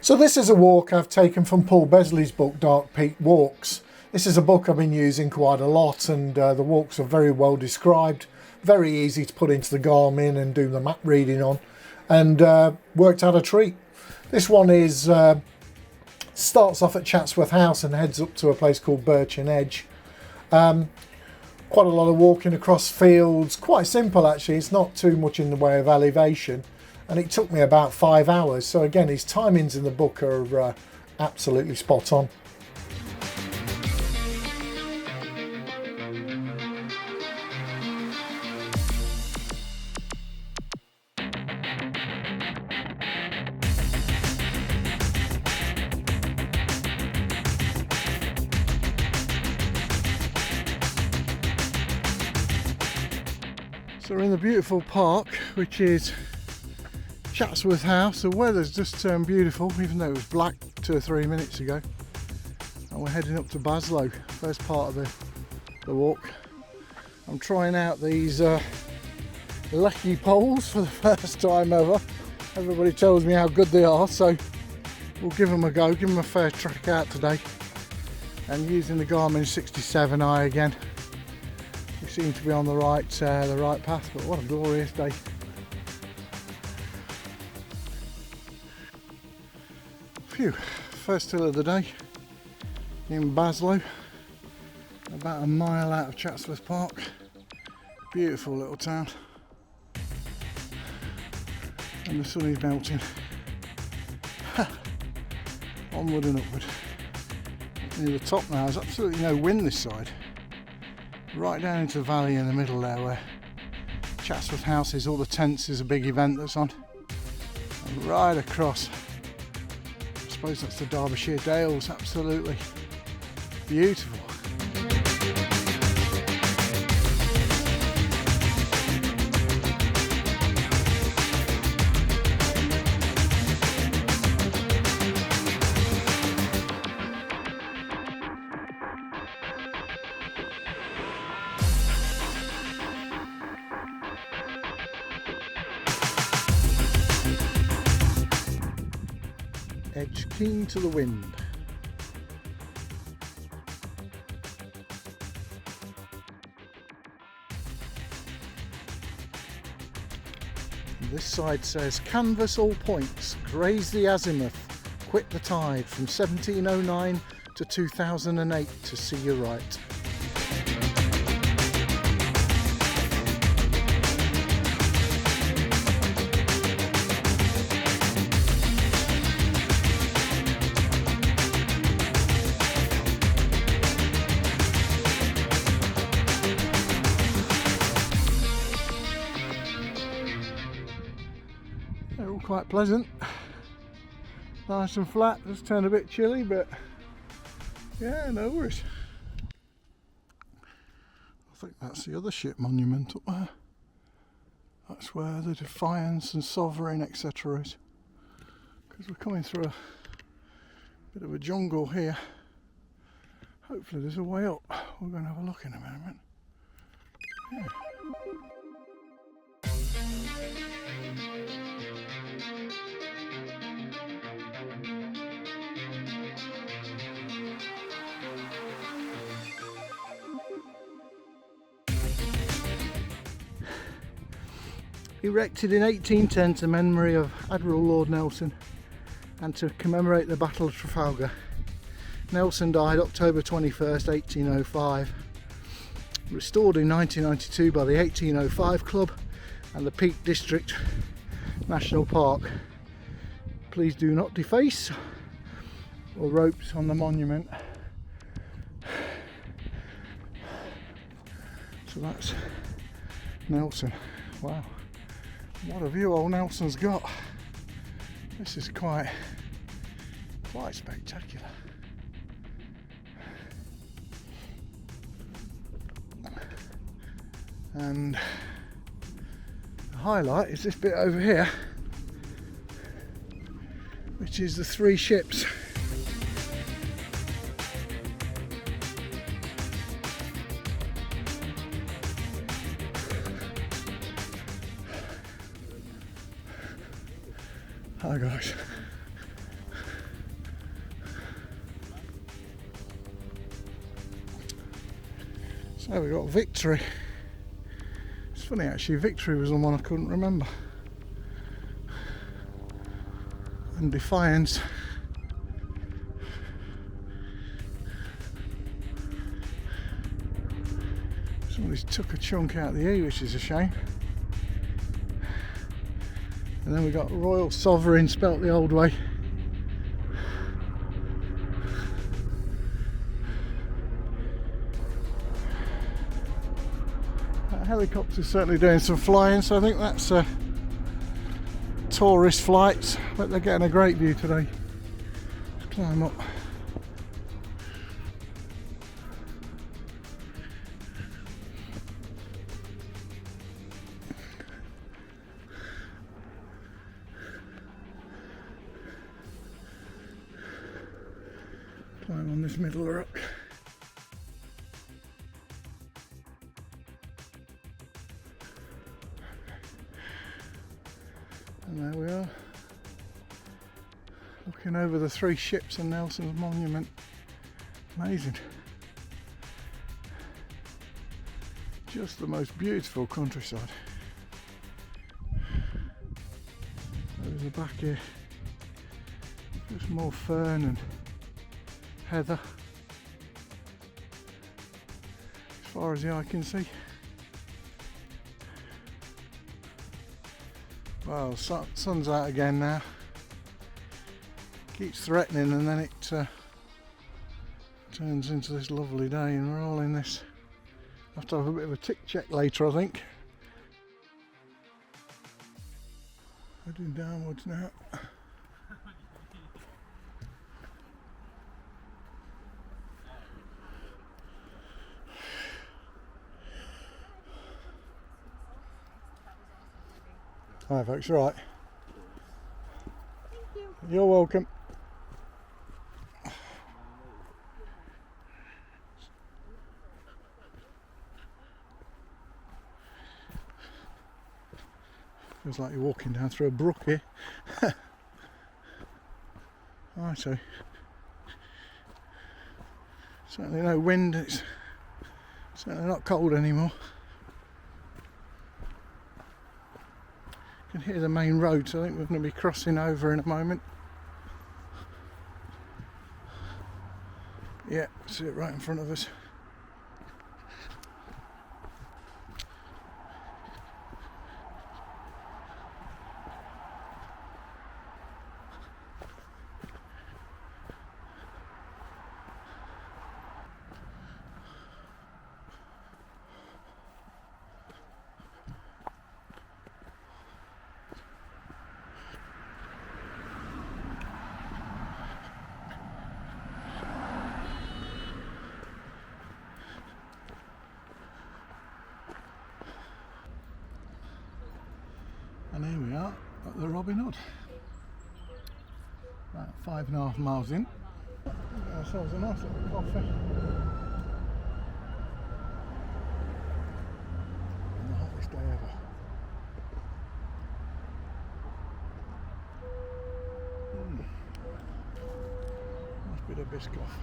So this is a walk I've taken from Paul Besleys book, Dark Peak Walks. This is a book I've been using quite a lot, and the walks are very well described, very easy to put into the Garmin and do the map reading on, and worked out a treat. This one is starts off at Chatsworth House and heads up to a place called Birchen Edge. Quite a lot of walking across fields, quite simple actually, it's not too much in the way of elevation, and it took me about 5 hours. So again, his timings in the book are absolutely spot on. So we're in the beautiful park, which is Chatsworth House. The weather's just turned beautiful, even though it was black 2 or 3 minutes ago. And we're heading up to Baslow, first part of the walk. I'm trying out these lecky poles for the first time ever. Everybody tells me how good they are, so we'll give them a go, give them a fair track out today. And using the Garmin 67i again, we seem to be on the right path, but what a glorious day. Phew, first hill of the day in Baslow, about a mile out of Chatsworth Park. Beautiful little town, and the sun is melting. Onward and upward. Near the top now, there's absolutely no wind this side. Right down into the valley in the middle there, where Chatsworth House is, all the tents is a big event that's on. And right across, I suppose that's the Derbyshire Dales, absolutely beautiful. Edge keen to the wind. This side says, canvass all points, graze the azimuth, quit the tide from 1709 to 2008 to see you right. They're all quite pleasant, nice and flat, just turned a bit chilly, but yeah, no worries. I think that's the other ship monument up there. That's where the Defiance and Sovereign etc. is, because we're coming through a bit of a jungle here. Hopefully there's a way up. We're going to have a look in a moment. Yeah. Erected in 1810 to memory of Admiral Lord Nelson and to commemorate the Battle of Trafalgar. Nelson died October 21st, 1805. Restored in 1992 by the 1805 Club and the Peak District National Park. Please do not deface or ropes on the monument. So that's Nelson. Wow. What a view old Nelson's got. This is quite spectacular. And the highlight is this bit over here, which is the 3 ships. Hi guys. So we got Victory. It's funny actually, Victory was the one I couldn't remember. And Defiance. Somebody's took a chunk out of the E, which is a shame. And then we got Royal Sovereign spelt the old way. That helicopter's certainly doing some flying, so I think that's tourist flights, but they're getting a great view today. Let's climb up. Climb on this middle rock. And there we are, looking over the 3 ships and Wellingtons Monument. Amazing. Just the most beautiful countryside. There's the back here, just more fern and heather as far as the eye can see. Well, sun's out again now. Keeps threatening, and then it turns into this lovely day, and we're all in this. Have to have a bit of a tick check later, I think. Heading downwards now. Hi folks, right. Thank you. You're welcome. Feels like you're walking down through a brook here. Righto. Certainly no wind, it's certainly not cold anymore. You can hear the main road, so I think we're going to be crossing over in a moment. Yeah, see it right in front of us. And here we are at the Robin Hood. About 5.5 miles in. Got ourselves a nice little coffee. And the hottest day ever. Nice bit of Biscoff.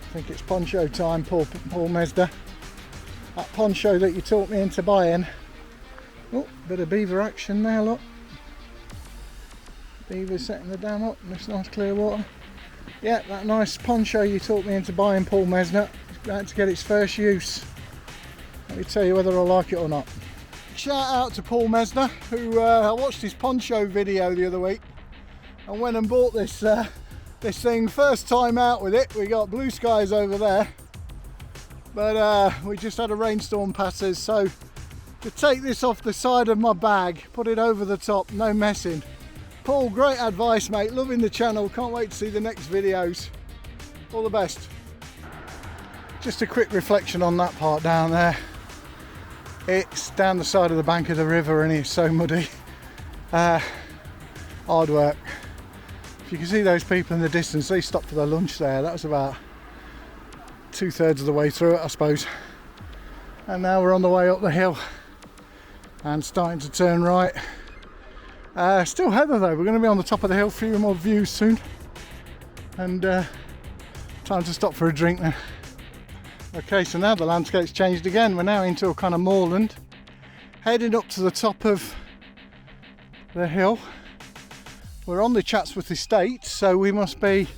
I think it's poncho time, Paul Messner. That poncho that you taught me into buying. Oh, bit of beaver action there, look. Beavers setting the dam up in this nice clear water. Yeah, that nice poncho you taught me into buying, Paul Messner, is about to get its first use. Let me tell you whether I like it or not. Shout out to Paul Messner, who I watched his poncho video the other week and went and bought this this thing first time out with it. We got blue skies over there, but we just had a rainstorm passes, so to take this off the side of my bag, put it over the top, no messing. Paul, great advice mate, loving the channel, can't wait to see the next videos. All the best. Just a quick reflection on that part down there. It's down the side of the bank of the river and it's so muddy. Hard work. If you can see those people in the distance, they stopped for their lunch there. That was about 2/3 of the way through it, I suppose. And now we're on the way up the hill and starting to turn right. Still heather though. We're going to be on the top of the hill, a few more views soon. And time to stop for a drink then. Okay, so now the landscape's changed again. We're now into a kind of moorland, heading up to the top of the hill. We're on the Chatsworth estate, so we must be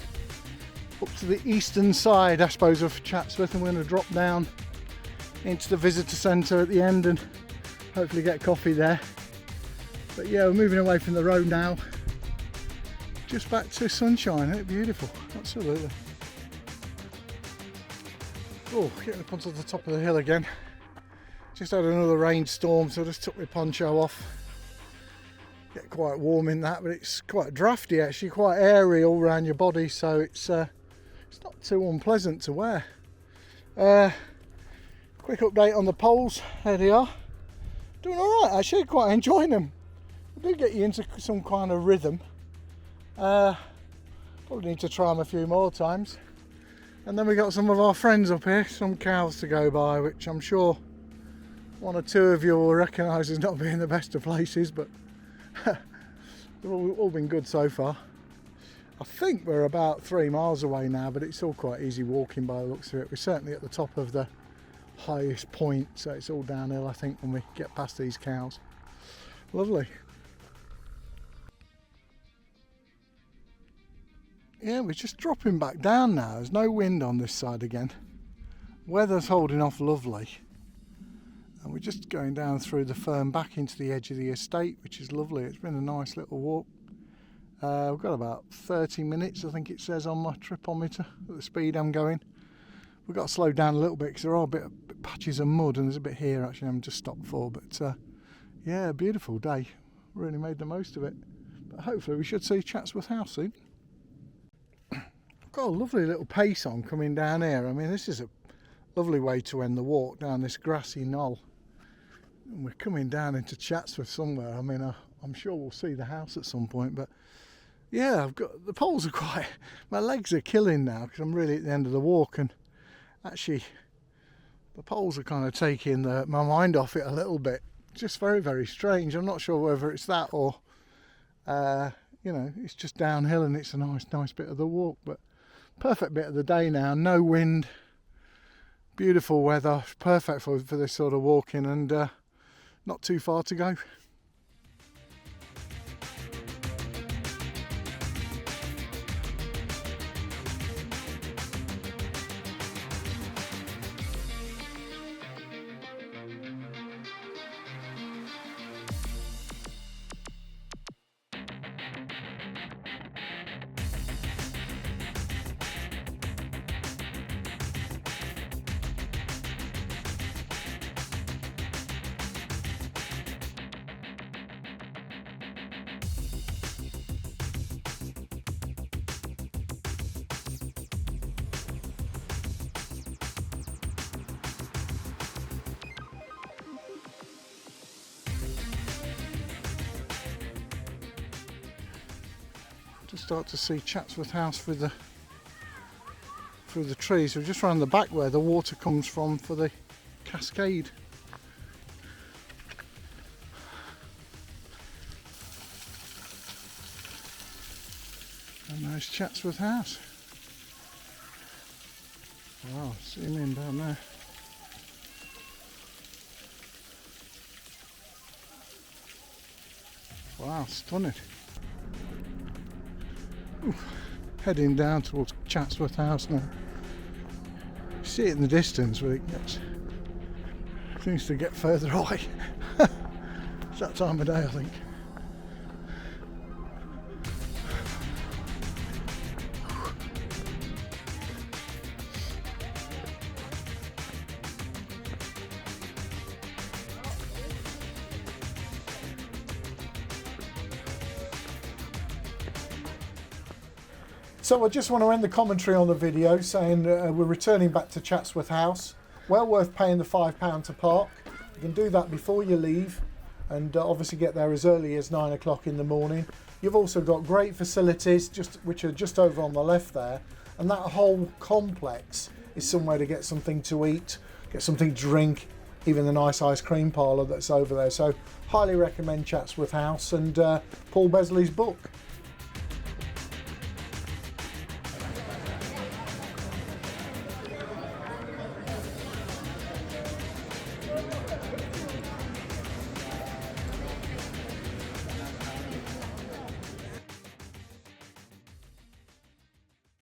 up to the eastern side, I suppose, of Chatsworth, and we're going to drop down into the visitor centre at the end and hopefully get coffee there. But yeah, we're moving away from the road now, just back to sunshine. Isn't it beautiful? Absolutely. Oh, getting up onto the top of the hill again. Just had another rainstorm, so I just took my poncho off. Get quite warm in that, but it's quite drafty actually, quite airy all around your body, so it's not too unpleasant to wear. Quick update on the poles. There they are. Doing all right actually, quite enjoying them. They do get you into some kind of rhythm. Probably need to try them a few more times. And then we got some of our friends up here, some cows to go by, which I'm sure one or two of you will recognise as not being the best of places, but they've all been good so far. I think we're about 3 miles away now, but it's all quite easy walking by the looks of it. We're certainly at the top of the highest point, so it's all downhill I think when we get past these cows. Lovely. Yeah, we're just dropping back down now. There's no wind on this side again. Weather's holding off lovely. And we're just going down through the fern back into the edge of the estate, which is lovely. It's been a nice little walk. We've got about 30 minutes, I think it says on my tripometer, at the speed I'm going. We've got to slow down a little bit because there are a bit patches of mud, and there's a bit here actually I'm just stopped for. But yeah, beautiful day. Really made the most of it. But hopefully we should see Chatsworth House soon. I've got a lovely little pace on coming down here. I mean, this is a lovely way to end the walk down this grassy knoll. And we're coming down into Chatsworth somewhere. I mean, I'm sure we'll see the house at some point, but yeah, I've got the poles are quite, my legs are killing now because I'm really at the end of the walk, and actually the poles are kind of taking my mind off it a little bit. Just very, very strange. I'm not sure whether it's that or you know, it's just downhill and it's a nice bit of the walk, but perfect bit of the day now. No wind, beautiful weather, perfect for this sort of walking, and not too far to go. To start to see Chatsworth House through the trees. We're just round the back where the water comes from for the cascade. And there's Chatsworth House. Wow, zoom in down there. Wow, stunning. Heading down towards Chatsworth House now. You see it in the distance, but it seems to get further away. It's that time of day, I think. So I just want to end the commentary on the video saying we're returning back to Chatsworth House. Well worth paying the £5 to park. You can do that before you leave, and obviously get there as early as 9 o'clock in the morning. You've also got great facilities which are just over on the left there, and that whole complex is somewhere to get something to eat, get something to drink, even the nice ice cream parlour that's over there. So highly recommend Chatsworth House and Paul Besleys' book.